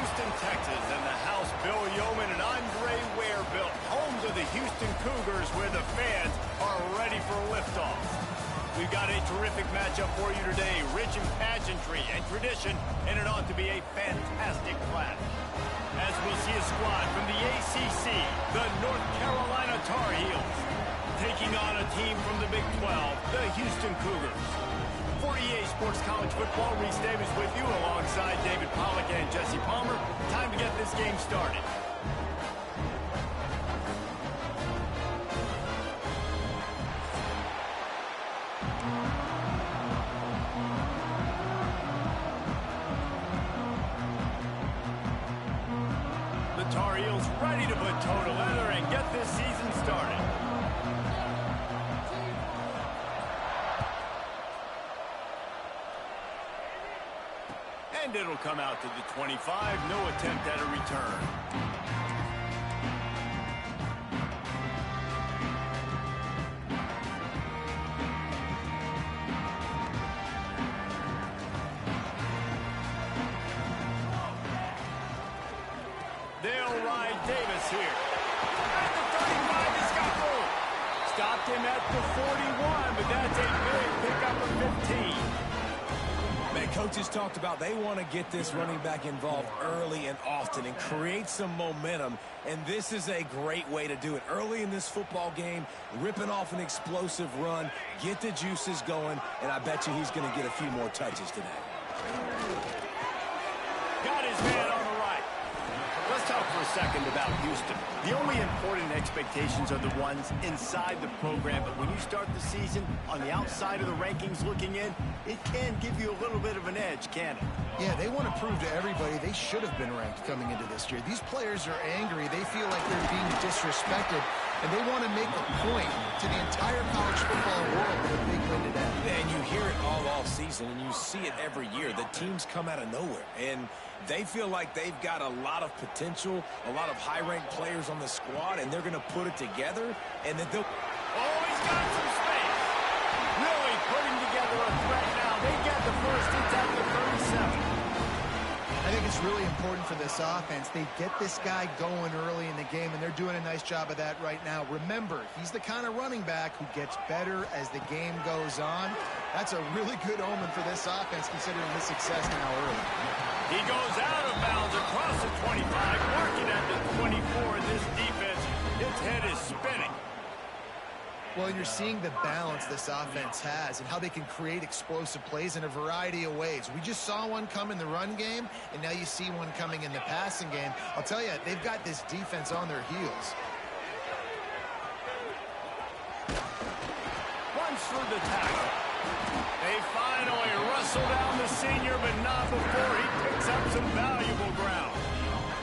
Houston, Texas, and the house Bill Yeoman and Andre Ware built, home to the Houston Cougars, where the fans are ready for liftoff. We've got a terrific matchup for you today, rich in pageantry and tradition, and it ought to be a fantastic clash. As we'll see a squad from the ACC, the North Carolina Tar Heels, taking on a team from the Big 12, the Houston Cougars. For EA Sports College Football, Reese Davis with you alongside David Pollack and Jesse Palmer. Time to get this game started. The Tar Heels ready to put toe to leather and get this season started. And it'll come out to the 25. No attempt at a return. They'll ride Davis here. At the 35, he's got goal. Stopped him at the 41, but that's a big pickup of 15. Man, coaches talked about they want to get this running back involved early and often and create some momentum, and this is a great way to do it. Early in this football game, ripping off an explosive run, get the juices going, and I bet you he's going to get a few more touches today. Got his man on the right. Let's talk for a second about Houston. The only important expectations are the ones inside the program, but when you start the season on the outside of the rankings looking in, it can give you a little bit of an edge, can it? Yeah, they want to prove to everybody they should have been ranked coming into this year. These players are angry. They feel like they're being disrespected, and they want to make a point to the entire college football world with a big win today. And you hear it all season, and you see it every year. The teams come out of nowhere, and they feel like they've got a lot of potential, a lot of high-ranked players on the squad, and they're going to put it together, and that they'll... Oh, he's got some space. Really putting together a threat now. They get the first. It's at the 37. I think it's really important for this offense. They get this guy going early in the game, and they're doing a nice job of that right now. Remember, he's the kind of running back who gets better as the game goes on. That's a really good omen for this offense, considering his success now early. He goes out of bounds across the 25, marking at the 24. This defense, its head is spinning. Well, you're seeing the balance this offense has and how they can create explosive plays in a variety of ways. We just saw one come in the run game, and now you see one coming in the passing game. I'll tell you, they've got this defense on their heels. Runs through the tackle. They finally wrestle down the senior, but not before he picks up some valuable ground.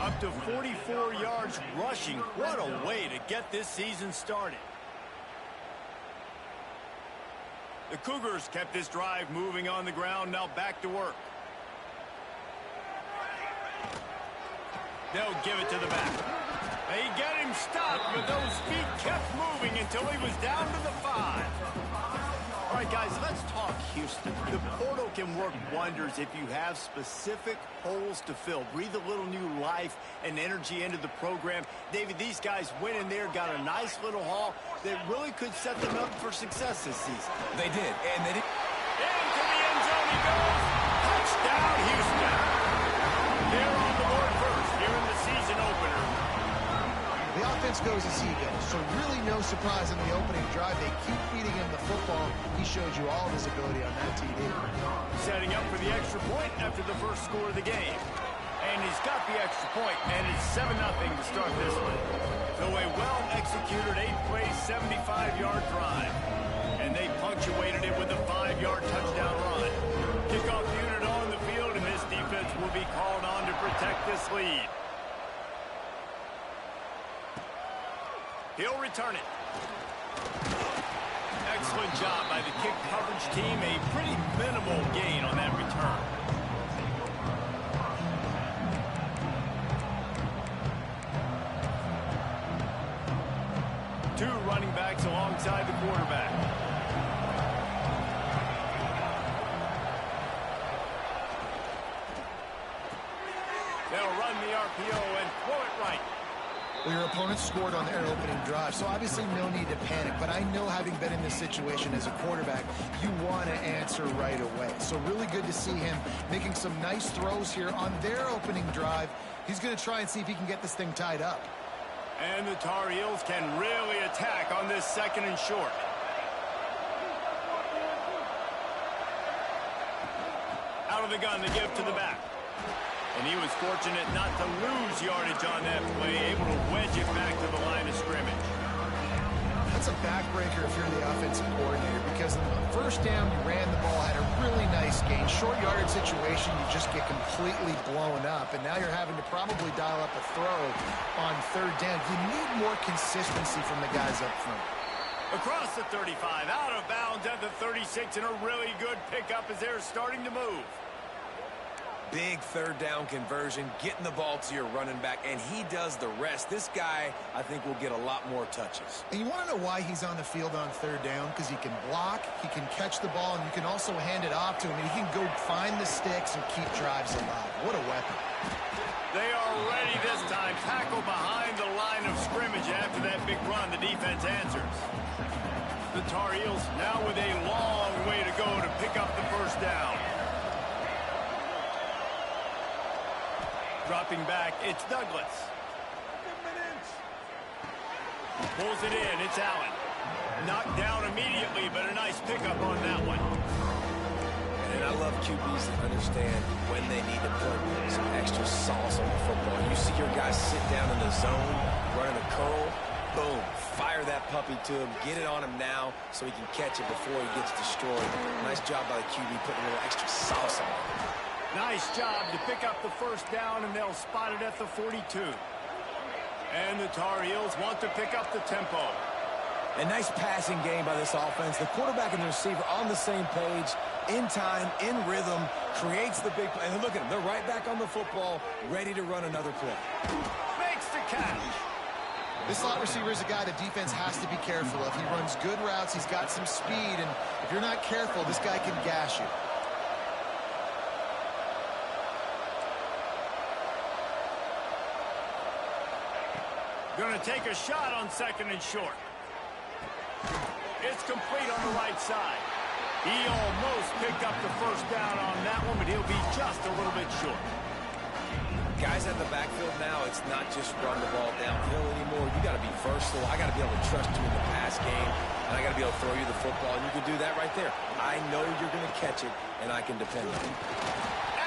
Up to 44 yards rushing. What a way to get this season started. The Cougars kept this drive moving on the ground, now back to work. They'll give it to the back. They get him stopped, but those feet kept moving until he was down to the 5. All right, guys, let's talk Houston. The portal can work wonders if you have specific holes to fill. Breathe a little new life and energy into the program. David, these guys went in there, got a nice little haul that really could set them up for success this season. They did, and they did. Into the end zone he goes. Touchdown, Houston. They're on the board first here in the season opener. The offense goes as he goes, so really no surprise in the opening drive. They keep feeding him the football. He showed you all of his ability on that TD. Setting up for the extra point after the first score of the game. And he's got the extra point, and it's 7-0 to start this one. So a well-executed 8-play, 75-yard drive. And they punctuated it with a 5-yard touchdown run. Kickoff unit on the field, and this defense will be called on to protect this lead. He'll return it. Excellent job by the kick coverage team. A pretty minimal gain on that return. Two running backs alongside the quarterback. They'll They'll run the RPO and throw it right. Well, your opponent scored on their opening drive, so obviously no need to panic. But I know, having been in this situation as a quarterback, you want to answer right away. So really good to see him making some nice throws here on their opening drive. He's going to try and see if he can get this thing tied up. And the Tar Heels can really attack on this 2nd and short. Out of the gun, they give to the back. And he was fortunate not to lose yardage on that play, able to wedge it back to the line of scrimmage. That's a backbreaker if you're the offensive coordinator, because on the first down, you ran the ball, had a really nice gain. Short yardage situation, you just get completely blown up, and now you're having to probably dial up a throw on 3rd down. You need more consistency from the guys up front. Across the 35, out of bounds at the 36, and a really good pickup as they're starting to move. Big 3rd down conversion, getting the ball to your running back, and he does the rest. This guy, I think, will get a lot more touches. And you want to know why he's on the field on 3rd down? Because he can block, he can catch the ball, and you can also hand it off to him, and he can go find the sticks and keep drives alive. What a weapon. They are ready this time. Tackle behind the line of scrimmage. After that big run, the defense answers. The Tar Heels now with a long way to go to pick up the 1st down. Dropping back, it's Douglas. Pulls it in, it's Allen. Knocked down immediately, but a nice pickup on that one. And I love QBs that understand when they need to put some extra sauce on the football. You see your guys sit down in the zone, running a curl, boom, fire that puppy to him, get it on him now so he can catch it before he gets destroyed. Nice job by the QB putting a little extra sauce on it. Nice job to pick up the 1st down, and they'll spot it at the 42. And the Tar Heels want to pick up the tempo. A nice passing game by this offense. The quarterback and the receiver on the same page, in time, in rhythm, creates the big play. And look at them. They're right back on the football, ready to run another play. Makes the catch. This slot receiver is a guy the defense has to be careful of. He runs good routes. He's got some speed, and if you're not careful, this guy can gash you. Going to take a shot on 2nd and short. It's complete on the right side. He almost picked up the 1st down on that one, but he'll be just a little bit short. Guys at the backfield now, it's not just run the ball downhill anymore. You got to be versatile. I got to be able to trust you in the pass game, and I got to be able to throw you the football, and you can do that right there. I know you're going to catch it, and I can depend on it.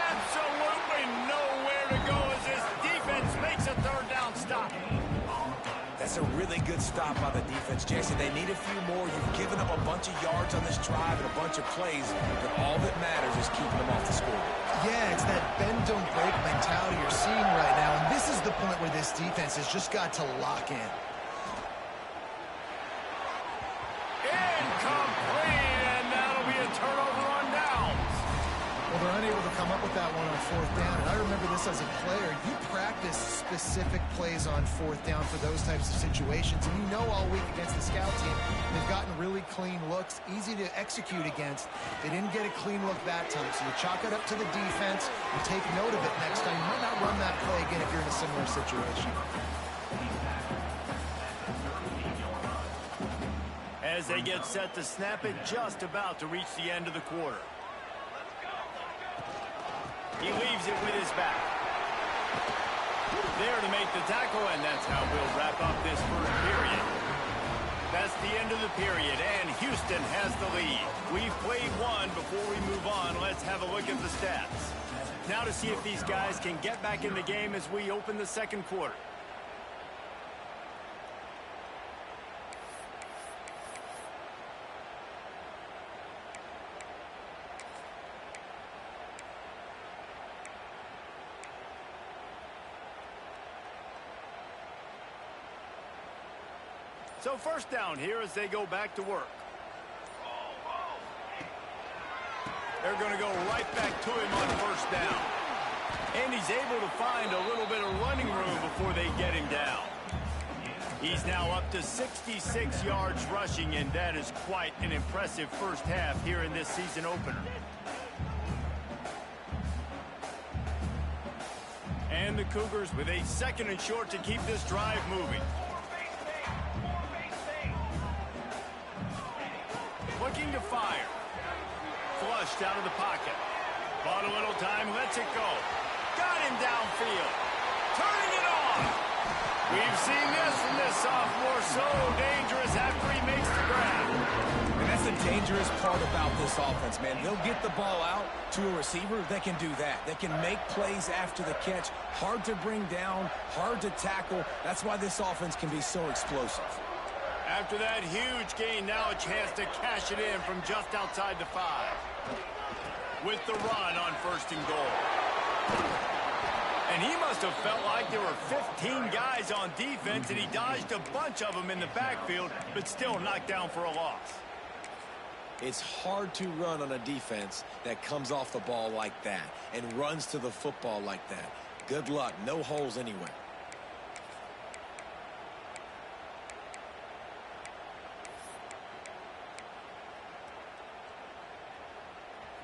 Absolutely nowhere to go as this defense makes a 3rd down stop. That's a really good stop by the defense, Jason. They need a few more. You've given them a bunch of yards on this drive and a bunch of plays, but all that matters is keeping them off the score. Yeah, it's that bend, don't break mentality you're seeing right now, and this is the point where this defense has just got to lock in. Incomplete, and that'll be a turnover on downs. Well, they're unable to come up with that one on 4th down, and I remember this as a player. You practice specific plays on 4th down for those types of situations, and you know all week against the scout team, they've gotten really clean looks, easy to execute against. They didn't get a clean look that time, so you chalk it up to the defense and take note of it next time. You might not run that play again if you're in a similar situation. As they get set to snap it, just about to reach the end of the quarter. He leaves it with his back. There to make the tackle, and that's how we'll wrap up this 1st period. That's the end of the period, and Houston has the lead. We've played one. Before we move on, let's have a look at the stats. Now to see if these guys can get back in the game as we open the 2nd quarter. So 1st down here as they go back to work. They're going to go right back to him on 1st down. And he's able to find a little bit of running room before they get him down. He's now up to 66 yards rushing, and that is quite an impressive 1st half here in this season opener. And the Cougars with a 2nd and short to keep this drive moving. Looking to fire. Flushed out of the pocket. Bought a little time, lets it go. Got him downfield. Turning it on. We've seen this from this sophomore. So dangerous after he makes the grab. And that's the dangerous part about this offense, man. They'll get the ball out to a receiver. They can do that. They can make plays after the catch. Hard to bring down, hard to tackle. That's why this offense can be so explosive. After that huge gain, now a chance to cash it in from just outside the 5. With the run on 1st and goal. And he must have felt like there were 15 guys on defense, and he dodged a bunch of them in the backfield, but still knocked down for a loss. It's hard to run on a defense that comes off the ball like that and runs to the football like that. Good luck. No holes anywhere.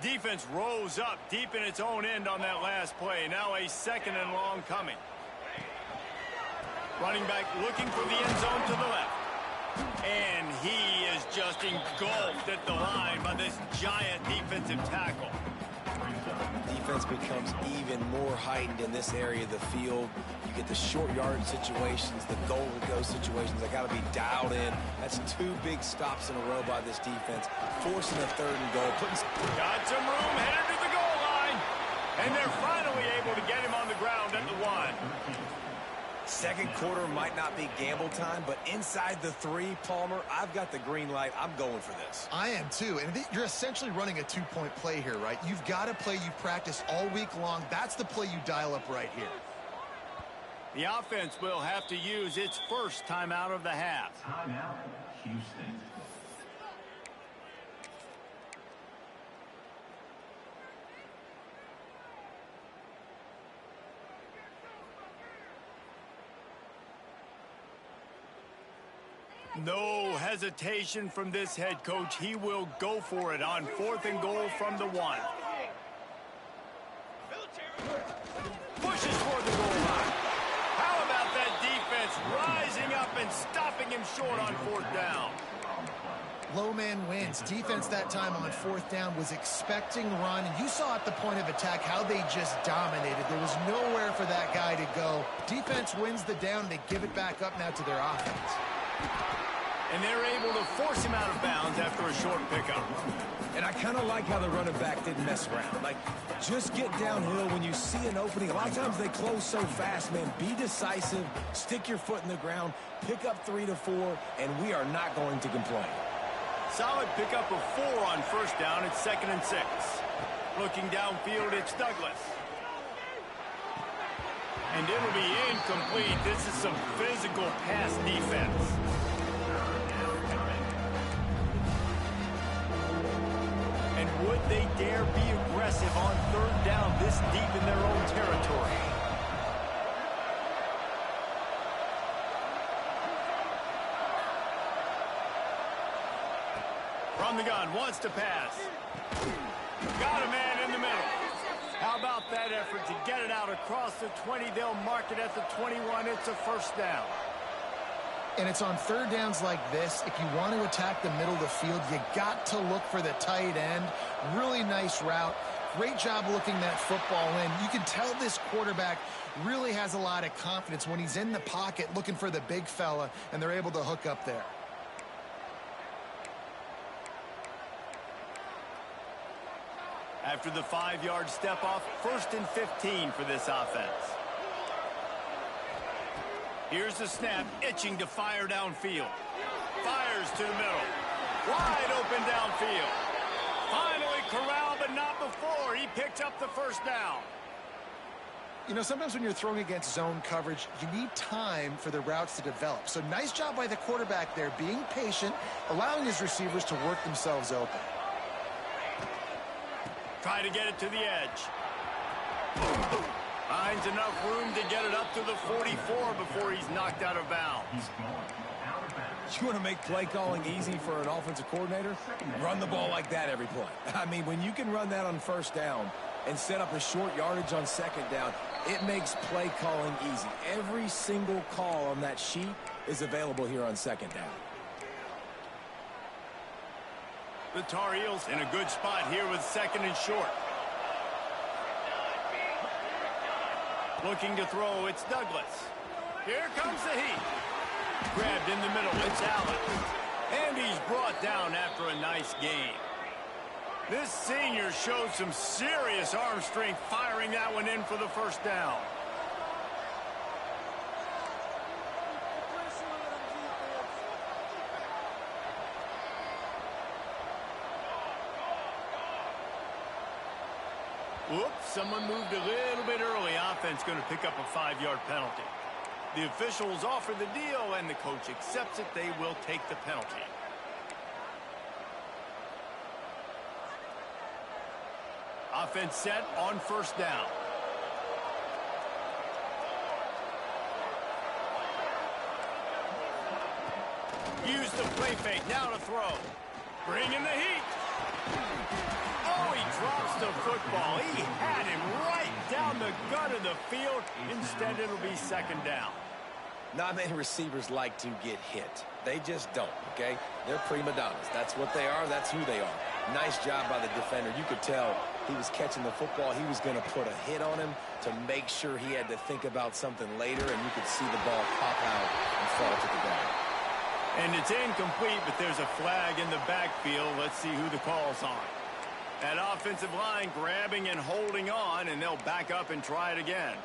Defense rose up deep in its own end on that last play. Now a 2nd and long coming. Running back looking for the end zone to the left. And he is just engulfed at the line by this giant defensive tackle. Defense becomes even more heightened in this area of the field. You get the short yardage situations, the goal-to-go situations. They got to be dialed in. That's 2 big stops in a row by this defense. Forcing a 3rd and goal. Got some room, headed to the goal line. And they're finally able to get him on the ground at the 1. Second quarter might not be gamble time, but inside the 3, Palmer, I've got the green light. I'm going for this. I am too. And you're essentially running a 2-point play here, right? You've got a play you've practiced all week long. That's the play you dial up right here. The offense will have to use its first timeout of the half. Timeout, Houston. No hesitation from this head coach. He will go for it on 4th and goal from the 1. Pushes for the goal line. How about that defense rising up and stopping him short on 4th down? Low man wins. Defense that time on 4th down was expecting run. And you saw at the point of attack how they just dominated. There was nowhere for that guy to go. Defense wins the down. They give it back up now to their offense. And they're able to force him out of bounds after a short pickup. And I kind of like how the running back didn't mess around. Like, just get downhill when you see an opening. A lot of times they close so fast, man. Be decisive, stick your foot in the ground, pick up 3 to 4, and we are not going to complain. Solid pickup of 4 on 1st down. It's 2nd and 6. Looking downfield, it's Douglas. And it'll be incomplete. This is some physical pass defense. And would they dare be aggressive on 3rd down this deep in their own territory? From the gun, wants to pass. Got a man in the middle. How about that effort to get it out across the 20? They'll mark it at the 21. It's a 1st down. And it's on 3rd downs like this. If you want to attack the middle of the field, you got to look for the tight end. Really nice route. Great job looking that football in. You can tell this quarterback really has a lot of confidence when he's in the pocket looking for the big fella, and they're able to hook up there. After the 5-yard step off, 1st and 15 for this offense. Here's the snap, itching to fire downfield. Fires to the middle. Wide open downfield. Finally corralled, but not before. He picked up the 1st down. You know, sometimes when you're throwing against zone coverage, you need time for the routes to develop. So nice job by the quarterback there, being patient, allowing his receivers to work themselves open. Try to get it to the edge. Finds enough room to get it up to the 44 before he's knocked out of bounds. You want to make play calling easy for an offensive coordinator? Run the ball like that every play. I mean, when you can run that on 1st down and set up a short yardage on 2nd down, It makes play calling easy. Every single call on that sheet is available here on second down. The Tar Heels in a good spot here with second and short. Looking to throw, it's Douglas. Here comes the heat. Grabbed in the middle, it's Allen. And he's brought down after a nice gain. This senior showed some serious arm strength firing that one in for the first down. Whoops, someone moved a little bit early. Offense going to pick up a 5-yard penalty. The officials offer the deal, and the coach accepts it. They will take the penalty. Offense set on first down. Use the play fake, now to throw. Bring in the heat. Oh, he drops the football. He had him right down the gut of the field. Instead, it'll be second down. Not many receivers like to get hit. They just don't, okay? They're prima donnas. That's what they are. That's who they are. Nice job by the defender. You could tell he was catching the football. He was going to put a hit on him to make sure he had to think about something later, and you could see the ball pop out and fall to the ground. And it's incomplete, but there's a flag in the backfield. Let's see who the call's on. That offensive line grabbing and holding on, and they'll back up and try it again.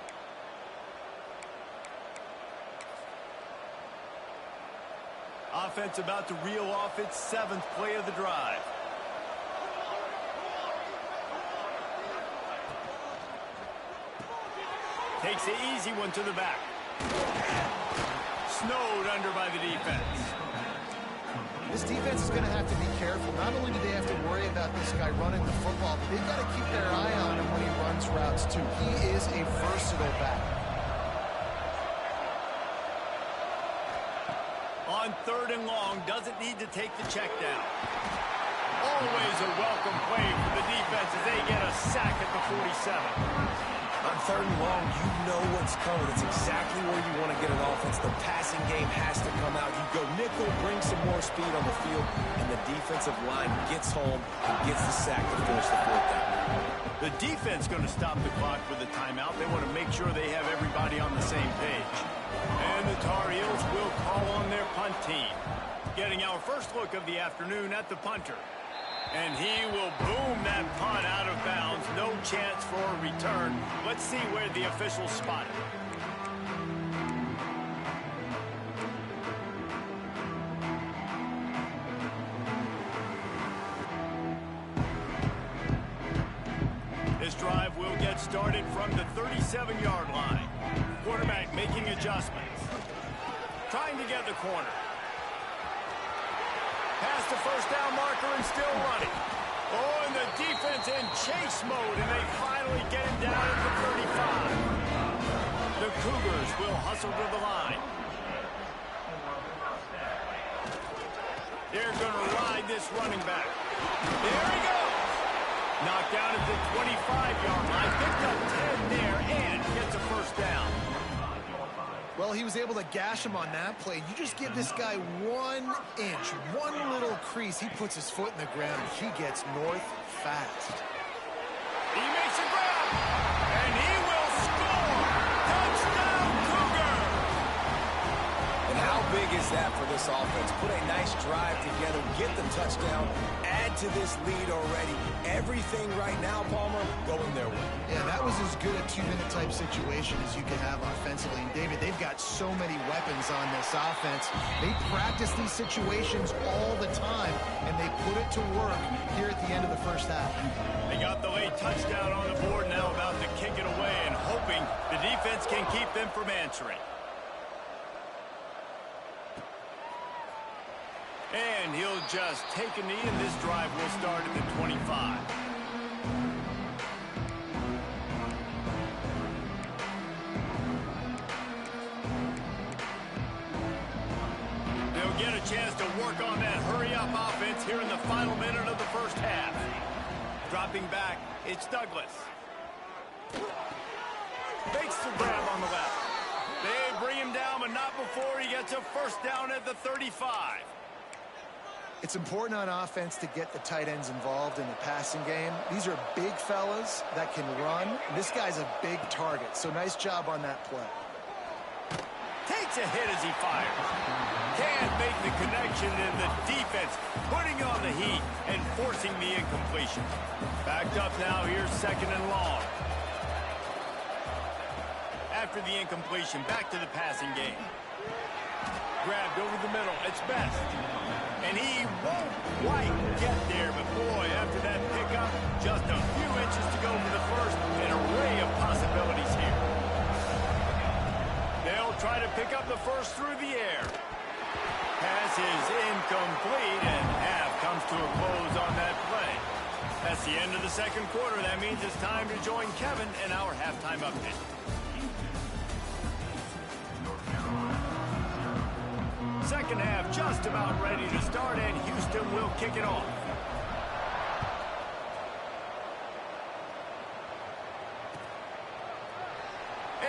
Offense about to reel off its 7th play of the drive. Takes the easy one to the back. Snowed under by the defense. This defense is going to have to be careful. Not only do they have to worry about this guy running the football, but they've got to keep their eye on him when he runs routes too. He is a versatile back. On 3rd and long, doesn't need to take the check down. Always a welcome play for the defense as they get a sack at the 47. On 3rd and long, you know what's coming. It's exactly where you want to get an offense. The passing game has to come out. You go nickel, bring some more speed on the field, and the defensive line gets home and gets the sack to finish the 4th down. The defense going to stop the clock with a timeout. They want to make sure they have everybody on the same page. And the Tar Heels will call on their punt team. Getting our first look of the afternoon at the punter. And he will boom that punt out of bounds. No chance for a return. Let's see where the officials spot it. This drive will get started from the 37-yard line. Quarterback making adjustments. Trying to get the corner. Past the first down marker and still running. Oh, and the defense in chase mode, and they finally get him down at the 35. The Cougars will hustle to the line. They're going to ride this running back. There he goes. Knocked down at the 25-yard line. Picked up 10 there and gets a first down. Well, he was able to gash him on that play. You just give this guy 1 inch, one little crease. He puts his foot in the ground, and he gets north fast. He makes a grab, and he will score. Touchdown, Cougar! And how big is that for this offense? Put a nice drive together, get the touchdown, add to this lead already. Everything right now, Palmer, going their way. Yeah, that was as good a 2-minute type situation as you can have offensively. And David, they've got so many weapons on this offense. They practice these situations all the time, and they put it to work here at the end of the first half. They got the late touchdown on the board, now about to kick it away and hoping the defense can keep them from answering. And he'll just take a knee, and this drive will start at the 25. They'll get a chance to work on that hurry-up offense here in the final minute of the first half. Dropping back, it's Douglas. Fakes the grab on the left. They bring him down, but not before he gets a first down at the 35. It's important on offense to get the tight ends involved in the passing game. These are big fellas that can run. This guy's a big target, so nice job on that play. Takes a hit as he fires. Can't make the connection, and the defense putting on the heat and forcing the incompletion. Backed up now, here's 2nd and long. After the incompletion, back to the passing game. Grabbed over the middle, it's Best. And he won't quite get there, but boy, after that pickup, just a few inches to go for the first. An array of possibilities here. They'll try to pick up the first through the air. Pass is incomplete, and half comes to a close on that play. That's the end of the 2nd quarter. That means it's time to join Kevin in our halftime update. Second half just about ready to start, and Houston will kick it off.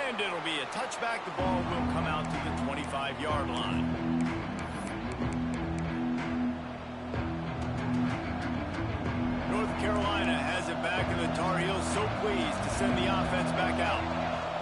And it'll be a touchback. The ball will come out to the 25-yard line. North Carolina has it back, and the Tar Heels so pleased to send the offense back out.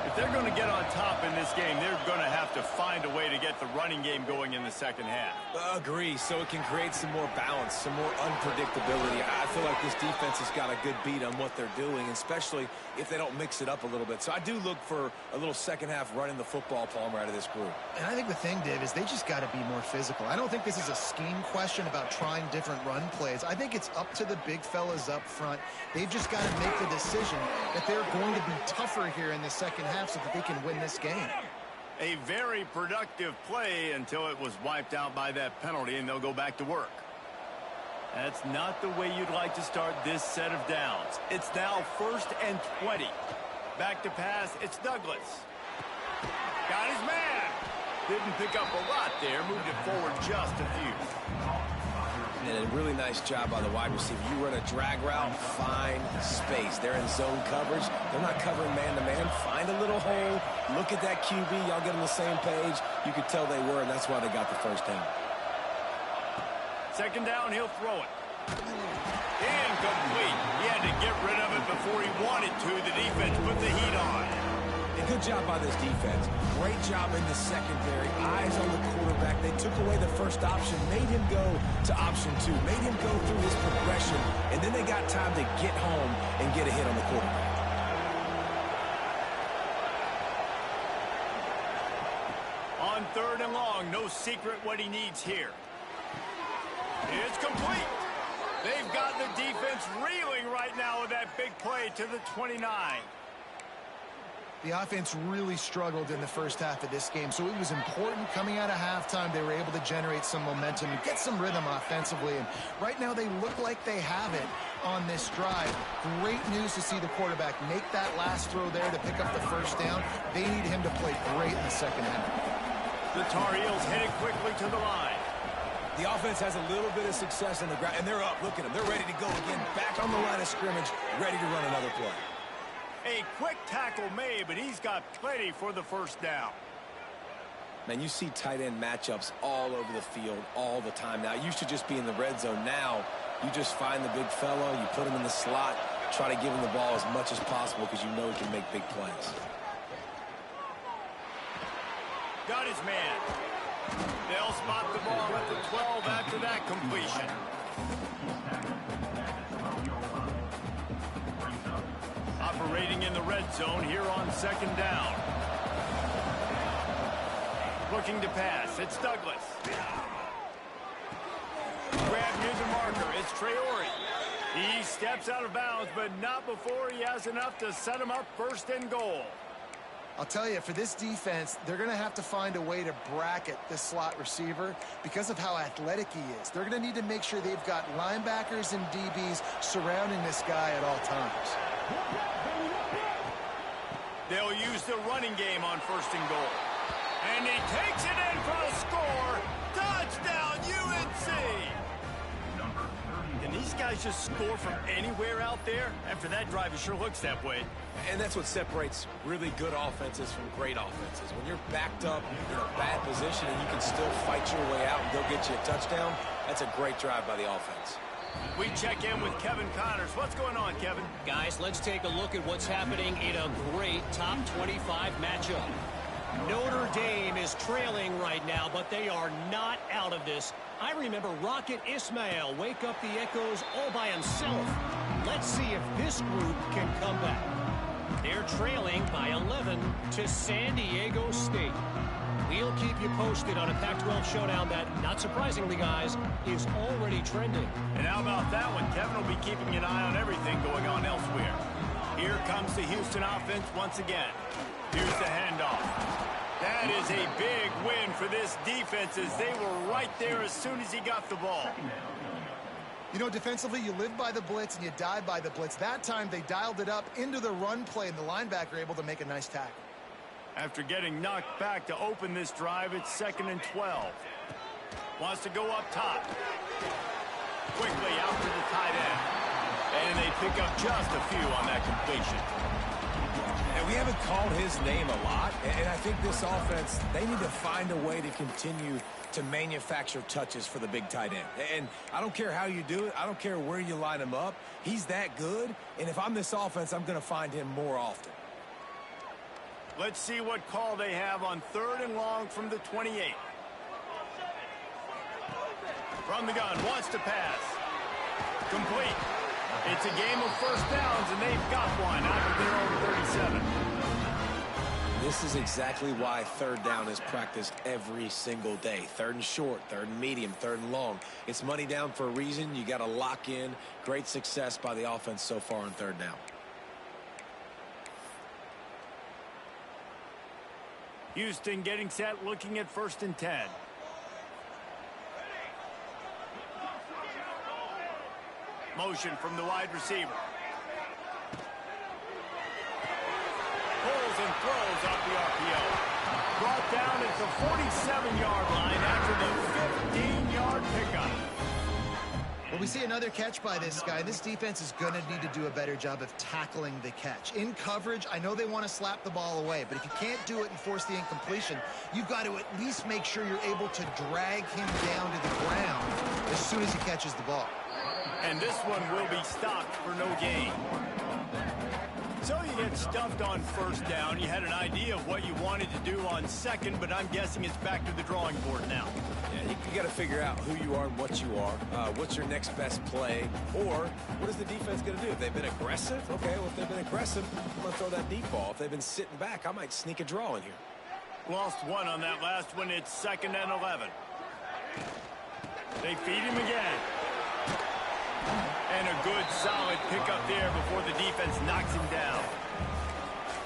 If they're going to get on top in this game, they're going to have to find a way to get the running game going in the 2nd half. Agree, so it can create some more balance, some more unpredictability. I feel like this defense has got a good beat on what they're doing, especially if they don't mix it up a little bit. So I do look for a little 2nd half running the football, Palmer, out of this group. And I think the thing, Dave, is they just got to be more physical. I don't think this is a scheme question about trying different run plays. I think it's up to the big fellas up front. They've just got to make the decision that they're going to be tougher here in the 2nd half so that they can win this game. A very productive play until it was wiped out by that penalty, and they'll go back to work. That's not the way you'd like to start this set of downs. It's now 1st and 20. Back to pass, it's Douglas. Got his man. Didn't pick up a lot there, moved it forward just a few. And a really nice job by the wide receiver. You run a drag route, find space. They're in zone coverage. They're not covering man-to-man. Find a little hole. Look at that QB. Y'all get on the same page. You could tell they were, and that's why they got the first down. 2nd down, he'll throw it. Incomplete. He had to get rid of it before he wanted to. The defense put the heat on. And good job by this defense. Great job in the secondary. Eyes on the quarterback. They took away the first option, made him go to option 2, made him go through his progression, and then they got time to get home and get a hit on the quarterback. On 3rd and long, no secret what he needs here. It's complete. They've got the defense reeling right now with that big play to the 29. The offense really struggled in the first half of this game, so it was important coming out of halftime. They were able to generate some momentum and get some rhythm offensively, and right now they look like they have it on this drive. Great news to see the quarterback make that last throw there to pick up the first down. They need him to play great in the 2nd half. The Tar Heels headed quickly to the line. The offense has a little bit of success on the ground, and they're up. Look at them. They're ready to go again, back on the line of scrimmage, ready to run another play. A quick tackle made, but he's got plenty for the first down. Man, you see tight end matchups all over the field all the time now. It used to just be in the red zone. Now, you just find the big fellow, you put him in the slot, try to give him the ball as much as possible because you know he can make big plays. Got his man. They'll spot the ball at the 12 after that completion. Operating in the red zone here on 2nd down. Looking to pass. It's Douglas. Grab near the marker. It's Traore. He steps out of bounds, but not before he has enough to set him up 1st and goal. I'll tell you, for this defense, they're going to have to find a way to bracket this slot receiver because of how athletic he is. They're going to need to make sure they've got linebackers and DBs surrounding this guy at all times. They'll use the running game on 1st and goal. And he takes it in for a score. Touchdown, UNC! And these guys just score from anywhere out there? After that drive, it sure looks that way. And that's what separates really good offenses from great offenses. When you're backed up in a bad position and you can still fight your way out and go get you a touchdown, that's a great drive by the offense. We check in with Kevin Connors. What's going on, Kevin? Guys, let's take a look at what's happening in a great top 25 matchup. Notre Dame is trailing right now, but they are not out of this. I remember Rocket Ismail wake up the echoes all by himself. Let's see if this group can come back. They're trailing by 11 to San Diego State. We'll keep you posted on a Pac-12 showdown that, not surprisingly, guys, is already trending. And how about that one? Kevin will be keeping an eye on everything going on elsewhere. Here comes the Houston offense once again. Here's the handoff. That is a big win for this defense as they were right there as soon as he got the ball. You know, defensively, you live by the blitz and you die by the blitz. That time, they dialed it up into the run play, and the linebacker able to make a nice tackle. After getting knocked back to open this drive, it's 2nd and 12. Wants to go up top. Quickly out to the tight end. And they pick up just a few on that completion. And we haven't called his name a lot, and I think this offense, they need to find a way to continue to manufacture touches for the big tight end. And I don't care how you do it. I don't care where you line him up. He's that good, and if I'm this offense, I'm going to find him more often. Let's see what call they have on 3rd and long from the 28. From the gun, wants to pass. Complete. It's a game of first downs, and they've got one out of their own 37. This is exactly why 3rd down is practiced every single day. 3rd and short, 3rd and medium, 3rd and long. It's money down for a reason. You got to lock in. Great success by the offense so far on 3rd down. Houston getting set, looking at 1st and 10. Motion from the wide receiver. Pulls and throws off the RPO. Brought down at the 47-yard line after the 15-yard pickup. Well, we see another catch by this guy. This defense is going to need to do a better job of tackling the catch. In coverage, I know they want to slap the ball away, but if you can't do it and force the incompletion, you've got to at least make sure you're able to drag him down to the ground as soon as he catches the ball. And this one will be stopped for no gain. So you get stuffed on 1st down. You had an idea of what you wanted to do on 2nd, but I'm guessing it's back to the drawing board now. Yeah, you got to figure out who you are and what you are. What's your next best play? Or what is the defense going to do? If they've been aggressive, okay, well, if they've been aggressive, I'm going to throw that deep ball. If they've been sitting back, I might sneak a draw in here. Lost one on that last one. It's 2nd and 11. They feed him again. And a good, solid pickup there before the defense knocks him down.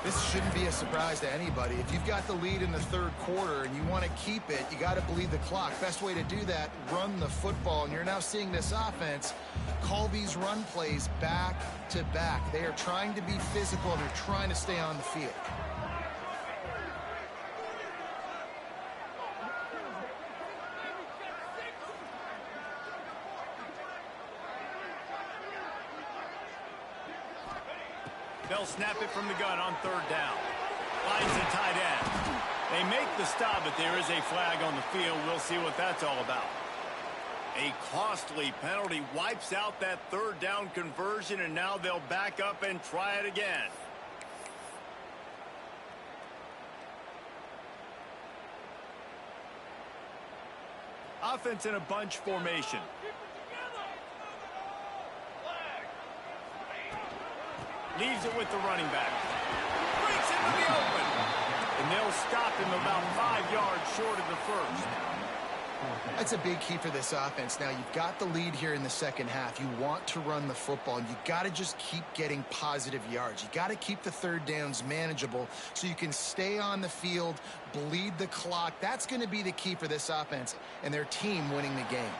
This shouldn't be a surprise to anybody. If you've got the lead in the 3rd quarter and you want to keep it, you got to bleed the clock. Best way to do that, run the football. And you're now seeing this offense call these run plays back to back. They are trying to be physical, and they're trying to stay on the field. They'll snap it from the gun on 3rd down. Lines the tight end. They make the stop, but there is a flag on the field. We'll see what that's all about. A costly penalty wipes out that 3rd down conversion, and now they'll back up and try it again. Offense in a bunch formation. Leaves it with the running back. Breaks into the open. And they'll stop him about 5 yards short of the 1st. That's a big key for this offense. Now, you've got the lead here in the 2nd half. You want to run the football, and you got to just keep getting positive yards. You got to keep the 3rd downs manageable so you can stay on the field, bleed the clock. That's going to be the key for this offense and their team winning the game.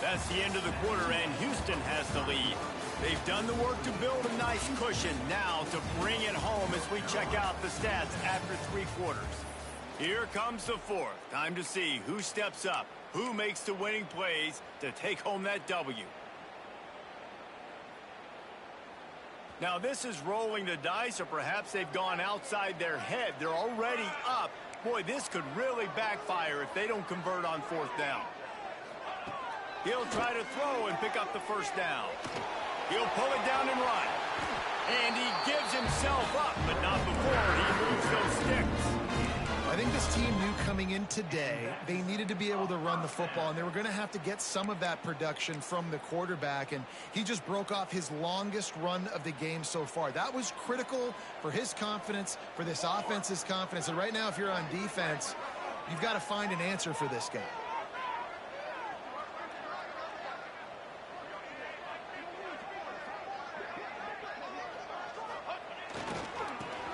That's the end of the quarter, and Houston has the lead. They've done the work to build a nice cushion. Now to bring it home as we check out the stats after 3 quarters. Here comes the 4th. Time to see who steps up, who makes the winning plays to take home that W. Now this is rolling the dice, or perhaps they've gone outside their head. They're already up. Boy, this could really backfire if they don't convert on fourth down. He'll try to throw and pick up the first down. He'll pull it down and run. And he gives himself up, but not before he moves those sticks. I think this team knew coming in today they needed to be able to run the football, and they were going to have to get some of that production from the quarterback, and he just broke off his longest run of the game so far. That was critical for his confidence, for this offense's confidence, and right now if you're on defense, you've got to find an answer for this guy.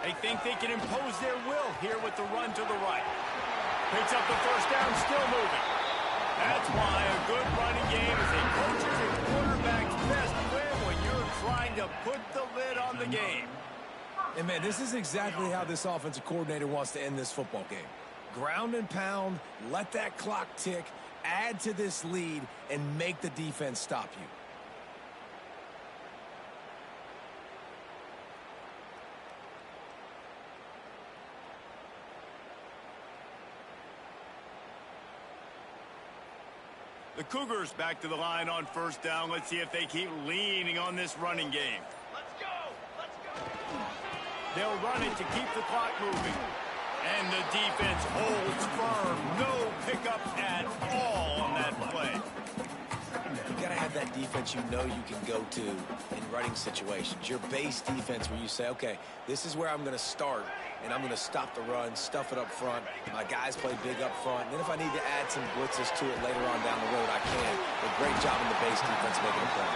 They think they can impose their will here with the run to the right. Picks up the first down, still moving. That's why a good running game is a coach's and quarterback's best win when you're trying to put the lid on the game. And, man, this is exactly how this offensive coordinator wants to end this football game. Ground and pound, let that clock tick, add to this lead, and make the defense stop you. The Cougars back to the line on first down. Let's see if they keep leaning on this running game. Let's go! Let's go! They'll run it to keep the clock moving. And the defense holds firm. No pickup at all on that play. You got to have that defense you know you can go to in running situations. Your base defense where you say, okay, this is where I'm going to start, and I'm going to stop the run, stuff it up front. My guys play big up front. And then if I need to add some blitzes to it later on down the road, I can. A great job in the base defense making a play.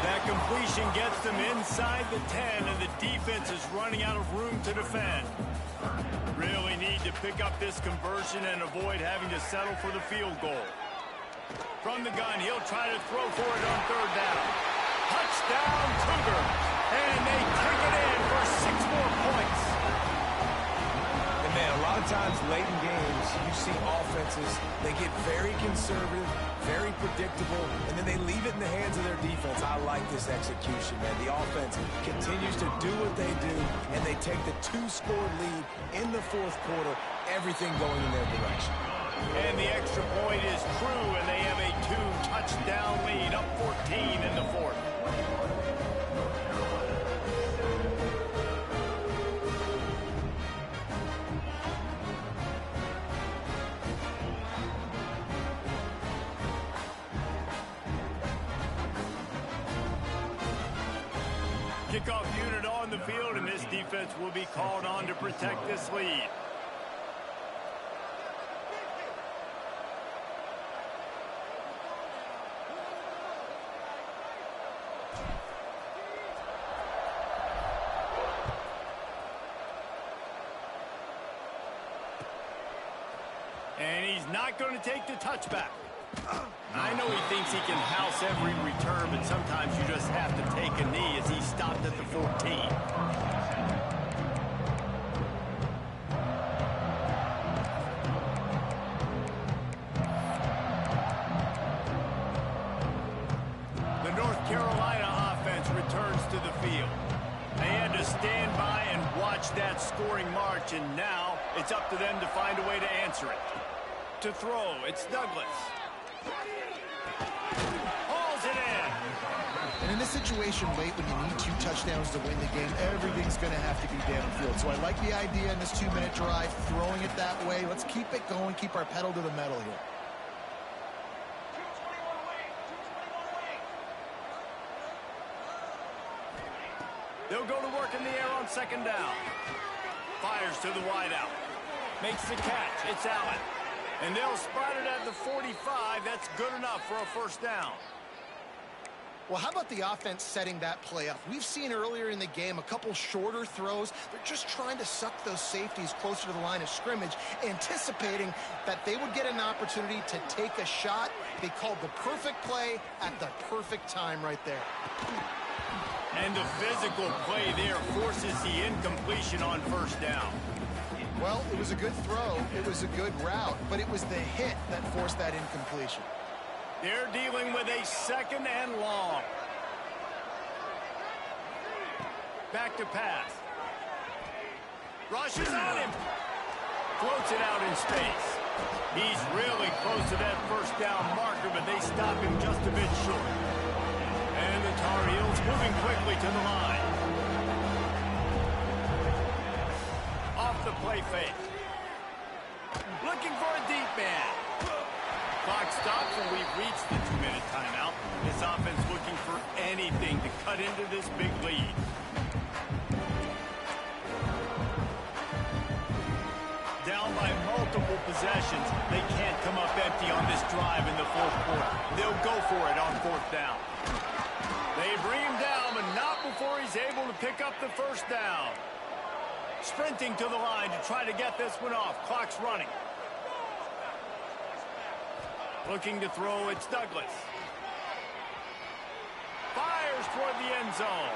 That completion gets them inside the 10, and the defense is running out of room to defend. Really need to pick up this conversion and avoid having to settle for the field goal. From the gun, he'll try to throw for it on third down. Touchdown, Cougars. And they take it in for 6 more points. And, man, a lot of times late in games, you see offenses, they get very conservative, very predictable, and then they leave it in the hands of their defense. I like this execution, man. The offense continues to do what they do, and they take the 2-score lead in the fourth quarter, everything going in their direction. And the extra point is true, and they have a 2-touchdown lead, up 14 in the fourth. Kickoff unit on the field, and this defense will be called on to protect this lead. And he's not going to take the touchback. I know he thinks he can house every return, but sometimes you just have to take a knee as he stopped at the 14. The North Carolina offense returns to the field. They had to stand by and watch that scoring march, and now it's up to them to find a way to answer it. To throw, it's Douglas. Hauls it in. And in this situation late when you need 2 touchdowns to win the game, everything's going to have to be downfield. So I like the idea in this 2-minute drive, throwing it that way. Let's keep it going, keep our pedal to the metal here. They'll go to work in the air on second down. Fires to the wideout. Makes the catch. It's Allen. And they'll spot it at the 45. That's good enough for a first down. Well, how about the offense setting that play up? We've seen earlier in the game a couple shorter throws. They're just trying to suck those safeties closer to the line of scrimmage, anticipating that they would get an opportunity to take a shot. They called the perfect play at the perfect time right there. And the physical play there forces the incompletion on first down. Well, it was a good throw. It was a good route, but it was the hit that forced that incompletion. They're dealing with a second and long. Back to pass. Rushes on him. Floats it out in space. He's really close to that first down marker, but they stop him just a bit short. And the Tar Heels moving quickly to the line. Off the play fake. Looking for a deep man. Clock stops and we've reached the 2-minute timeout. This offense looking for anything to cut into this big lead. Down by multiple possessions. They can't come up empty on this drive in the fourth quarter. They'll go for it on fourth down. They bring him down, but not before he's able to pick up the first down. Sprinting to the line to try to get this one off. Clock's running. Looking to throw, it's Douglas. Fires toward the end zone.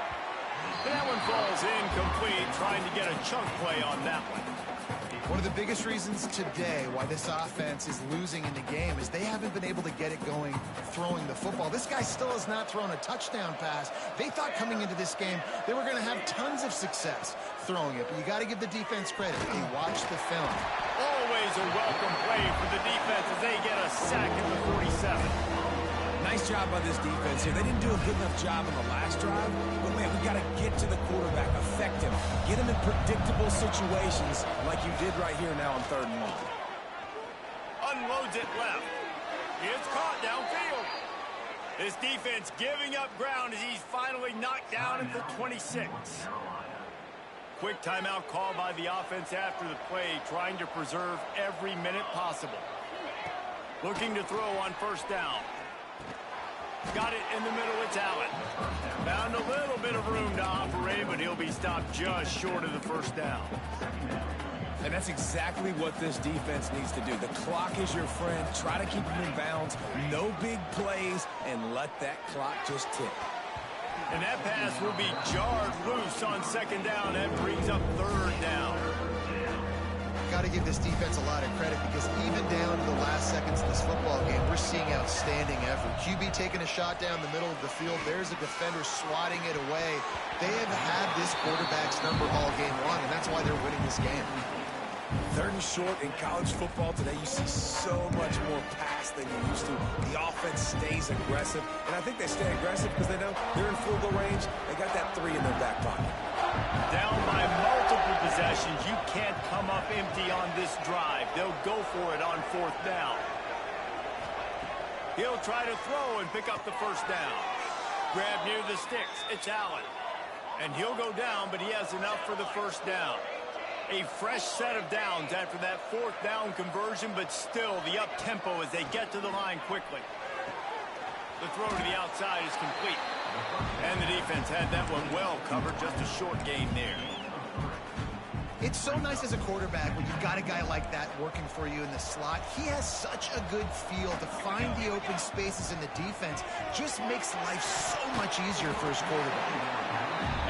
That one falls incomplete, trying to get a chunk play on that one. One of the biggest reasons today why this offense is losing in the game is they haven't been able to get it going throwing the football. This guy still has not thrown a touchdown pass. They thought coming into this game they were going to have tons of success throwing it, but you got to give the defense credit. They watched the film. Always a welcome play for the defense as they get a sack at the 47. Nice job by this defense here. They didn't do a good enough job on the last drive, but man, we got to get to the quarterback, affect him, get him in predictable situations like you did right here now on 3rd and 1. Unloads it left. It's caught downfield. This defense giving up ground as he's finally knocked down at the 26. Quick timeout call by the offense after the play, trying to preserve every minute possible. Looking to throw on first down. Got it in the middle, it's Allen. Found a little bit of room to operate, but he'll be stopped just short of the first down. And that's exactly what this defense needs to do. The clock is your friend. Try to keep him in bounds. No big plays, and let that clock just tick. And that pass will be jarred loose on 2nd down. That brings up 3rd down. Got to give this defense a lot of credit because even down to the last seconds of this football game, we're seeing outstanding effort. QB taking a shot down the middle of the field. There's a defender swatting it away. They have had this quarterback's number all game long, and that's why they're winning this game. 3rd and short in college football today, you see so much more pass than you used to. The offense stays aggressive, and I think they stay aggressive because they know they're in field goal range. They got that 3 in their back pocket. Down by multiple possessions. You can't come up empty on this drive. They'll go for it on 4th down. He'll try to throw and pick up the first down. Grab near the sticks. It's Allen. And he'll go down, but he has enough for the first down. A fresh set of downs after that 4th down conversion, but still the up-tempo as they get to the line quickly. The throw to the outside is complete. And the defense had that one well covered. Just a short gain there. It's so nice as a quarterback when you've got a guy like that working for you in the slot. He has such a good feel to find the open spaces in the defense. Just makes life so much easier for his quarterback.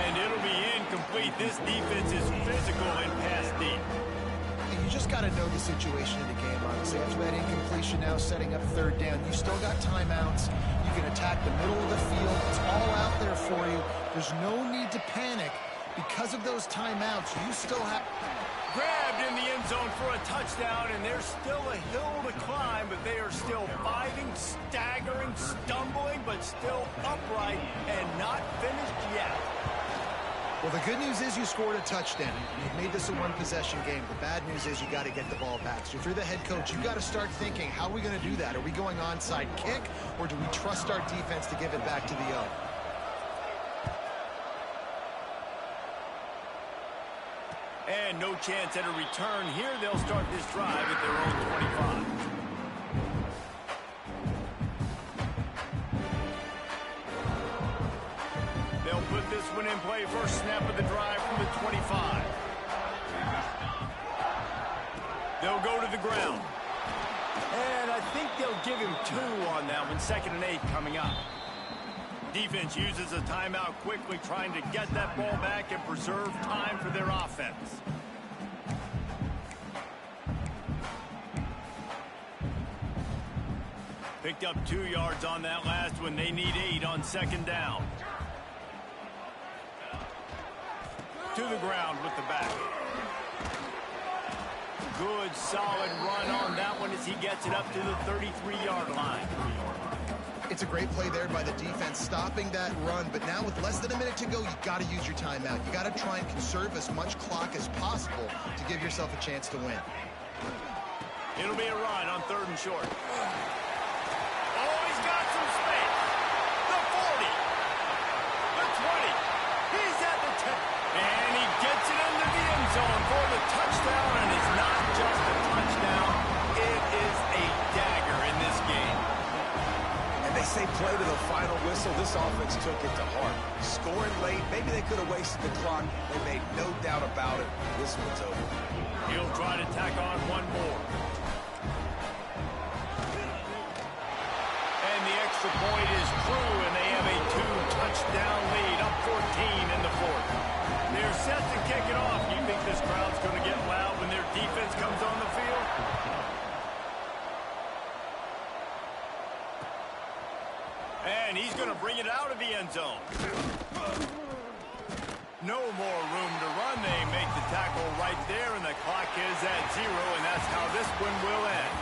And it'll be incomplete. This defense is physical and pass deep. You just got to know the situation in the game, honestly. After that incompletion now setting up 3rd down, you still got timeouts. You can attack the middle of the field. It's all out there for you. There's no need to panic. Because of those timeouts, you still have... Grabbed in the end zone for a touchdown, and there's still a hill to climb, but they are still fighting, staggering, stumbling, but still upright and not finished yet. Well, the good news is you scored a touchdown. You've made this a one-possession game. The bad news is you got to get the ball back. So if you're the head coach, you've got to start thinking, how are we going to do that? Are we going onside kick, or do we trust our defense to give it back to the O? And no chance at a return here. They'll start this drive at their own 25. They'll put this one in play. First snap of the drive from the 25. They'll go to the ground. And I think they'll give him 2 on that one. 2nd and 8 coming up. Defense uses a timeout quickly, trying to get that ball back and preserve time for their offense. Picked up 2 yards on that last one. They need 8 on 2nd down. to the ground with the back. Good, solid run on that one as he gets it up to the 33-yard line. It's a great play there by the defense, stopping that run. But now with less than a minute to go, you got to use your timeout. You got to try and conserve as much clock as possible to give yourself a chance to win. It'll be a run on 3rd and short. Oh, he's got some space. The 40. The 20. He's at the 10. And he gets it into the end zone for the touchdown. And it's not just a touchdown. It is a dagger in this game. And they say play to the final whistle. This offense took it to heart. Scoring late, maybe they could have wasted the clock. They made no doubt about it. This one's over. He'll try to tack on one more. And the extra point is true, and they have a 2-touchdown lead, up 14 in the 4th. They're set to kick it off. You think this crowd's going to get loud when their defense comes on the field? And he's going to bring it out of the end zone. No more room to run. They make the tackle right there, and the clock is at 0, and that's how this one will end.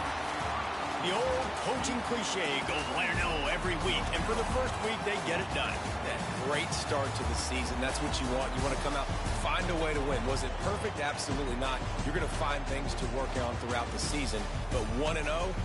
The old coaching cliche, go win or no every week, and for the first week, they get it done. That great start to the season. That's what you want. You want to come out, find a way to win. Was it perfect? Absolutely not. You're going to find things to work on throughout the season, but 1-0,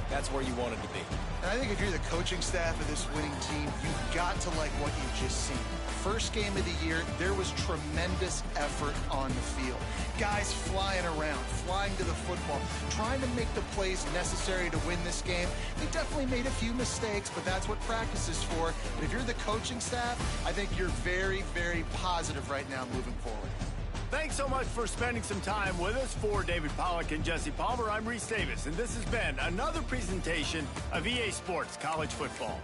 that's where you wanted to be. And I think if you're the coaching staff of this winning team, you've got to like what you've just seen. First game of the year, there was tremendous effort on the field. Guys flying around, flying to the football, trying to make the plays necessary to win this game. They definitely made a few mistakes, but that's what practice is for. But if you're the coaching staff, I think you're very, very positive right now moving forward. Thanks so much for spending some time with us. For David Pollack and Jesse Palmer, I'm Reese Davis, and this has been another presentation of EA Sports College Football.